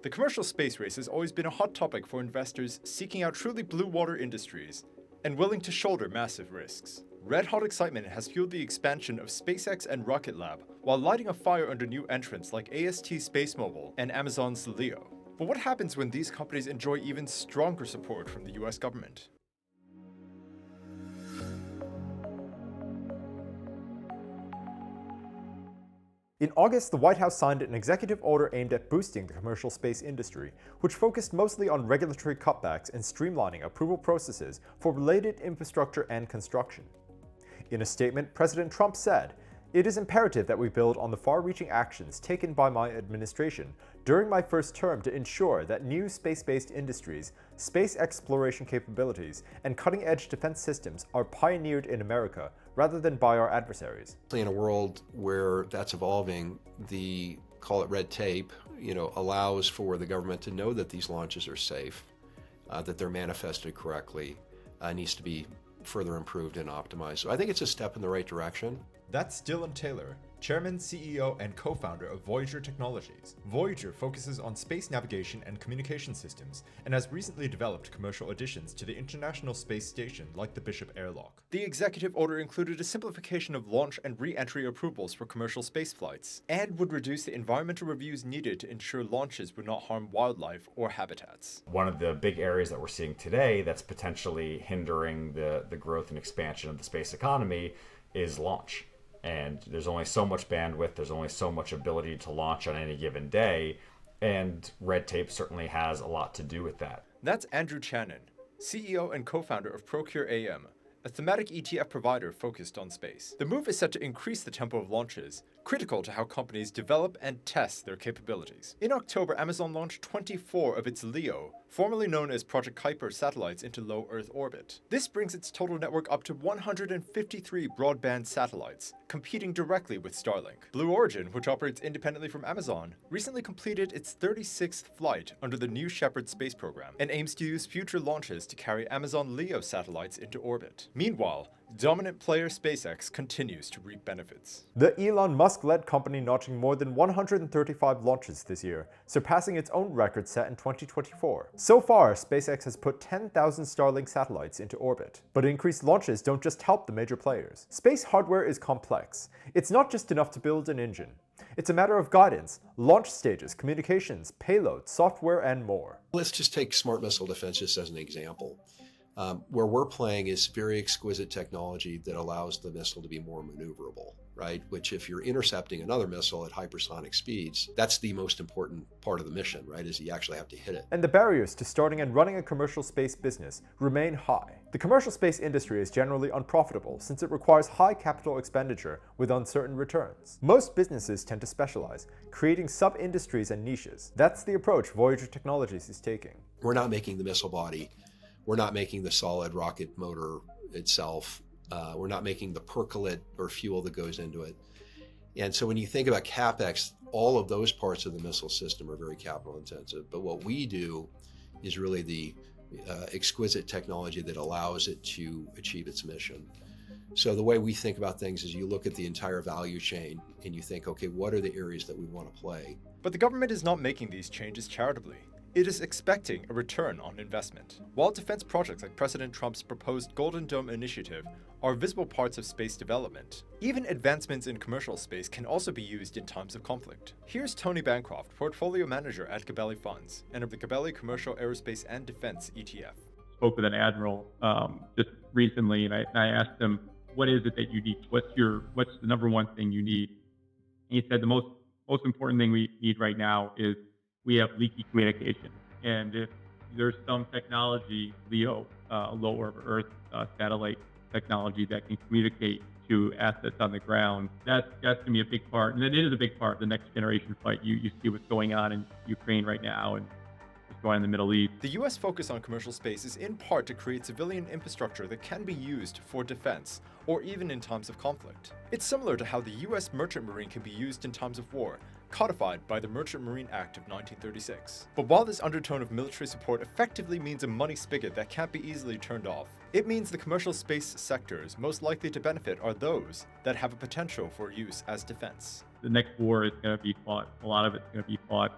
The commercial space race has always been a hot topic for investors seeking out truly blue water industries and willing to shoulder massive risks. Red-hot excitement has fueled the expansion of SpaceX and Rocket Lab, while lighting a fire under new entrants like AST Space Mobile and Amazon's Leo. But what happens when these companies enjoy even stronger support from the US government? In August, the White House signed an executive order aimed at boosting the commercial space industry, which focused mostly on regulatory cutbacks and streamlining approval processes for related infrastructure and construction. In a statement, President Trump said, "It is imperative that we build on the far-reaching actions taken by my administration during my first term to ensure that new space-based industries, space exploration capabilities, and cutting-edge defense systems are pioneered in America rather than by our adversaries." In a world where that's evolving, the, call it red tape, allows for the government to know that these launches are safe, that they're manifested correctly, needs to be further improved and optimized. So I think it's a step in the right direction. That's Dylan Taylor, Chairman, CEO, and co-founder of Voyager Technologies. Voyager focuses on space navigation and communication systems, and has recently developed commercial additions to the International Space Station like the Bishop Airlock. The executive order included a simplification of launch and re-entry approvals for commercial space flights, and would reduce the environmental reviews needed to ensure launches would not harm wildlife or habitats. One of the big areas that we're seeing today that's potentially hindering the growth and expansion of the space economy is launch. And there's only so much bandwidth, there's only so much ability to launch on any given day, and red tape certainly has a lot to do with that. That's Andrew Channon, CEO and co-founder of Procure AM, a thematic ETF provider focused on space. The move is set to increase the tempo of launches, critical to how companies develop and test their capabilities. In October, Amazon launched 24 of its Leo, formerly known as Project Kuiper satellites, into low Earth orbit. This brings its total network up to 153 broadband satellites, competing directly with Starlink. Blue Origin, which operates independently from Amazon, recently completed its 36th flight under the New Shepard space program, and aims to use future launches to carry Amazon Leo satellites into orbit. Meanwhile, dominant player SpaceX continues to reap benefits. The Elon Musk-led company notching more than 135 launches this year, surpassing its own record set in 2024. So far, SpaceX has put 10,000 Starlink satellites into orbit. But increased launches don't just help the major players. Space hardware is complex. It's not just enough to build an engine. It's a matter of guidance, launch stages, communications, payloads, software, and more. Let's just take smart missile defense just as an example. Where we're playing is very exquisite technology that allows the missile to be more maneuverable, right? Which, if you're intercepting another missile at hypersonic speeds, that's the most important part of the mission, right? Is you actually have to hit it. And the barriers to starting and running a commercial space business remain high. The commercial space industry is generally unprofitable since it requires high capital expenditure with uncertain returns. Most businesses tend to specialize, creating sub-industries and niches. That's the approach Voyager Technologies is taking. We're not making the missile body. We're not making the solid rocket motor itself. We're not making the percolate or fuel that goes into it. And so when you think about CapEx, all of those parts of the missile system are very capital intensive. But what we do is really the exquisite technology that allows it to achieve its mission. So the way we think about things is you look at the entire value chain and you think, okay, what are the areas that we want to play? But the government is not making these changes charitably. It is expecting a return on investment. While defense projects like President Trump's proposed Golden Dome initiative are visible parts of space development, even advancements in commercial space can also be used in times of conflict. Here's Tony Bancroft, portfolio manager at Gabelli Funds and of the Gabelli Commercial Aerospace and Defense ETF. Spoke with an admiral just recently, and I asked him, "What is it that you need? What's the number one thing you need?" And he said the most important thing we need right now is we have leaky communication. And if there's some technology, LEO, low Earth satellite technology that can communicate to assets on the ground, that's going to be a big part. And it is a big part of the next generation fight. You see what's going on in Ukraine right now and what's going on in the Middle East. The US focus on commercial space is in part to create civilian infrastructure that can be used for defense, or even in times of conflict. It's similar to how the US Merchant Marine can be used in times of war, codified by the Merchant Marine Act of 1936. But while this undertone of military support effectively means a money spigot that can't be easily turned off, it means the commercial space sectors most likely to benefit are those that have a potential for use as defense. The next war is going to be fought. A lot of it's going to be fought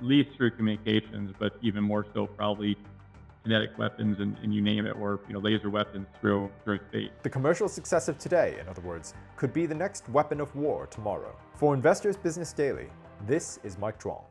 least through communications, but even more so probably kinetic weapons and you name it, or laser weapons through space. The commercial success of today, in other words, could be the next weapon of war tomorrow. For Investors Business Daily, this is Mike Juang.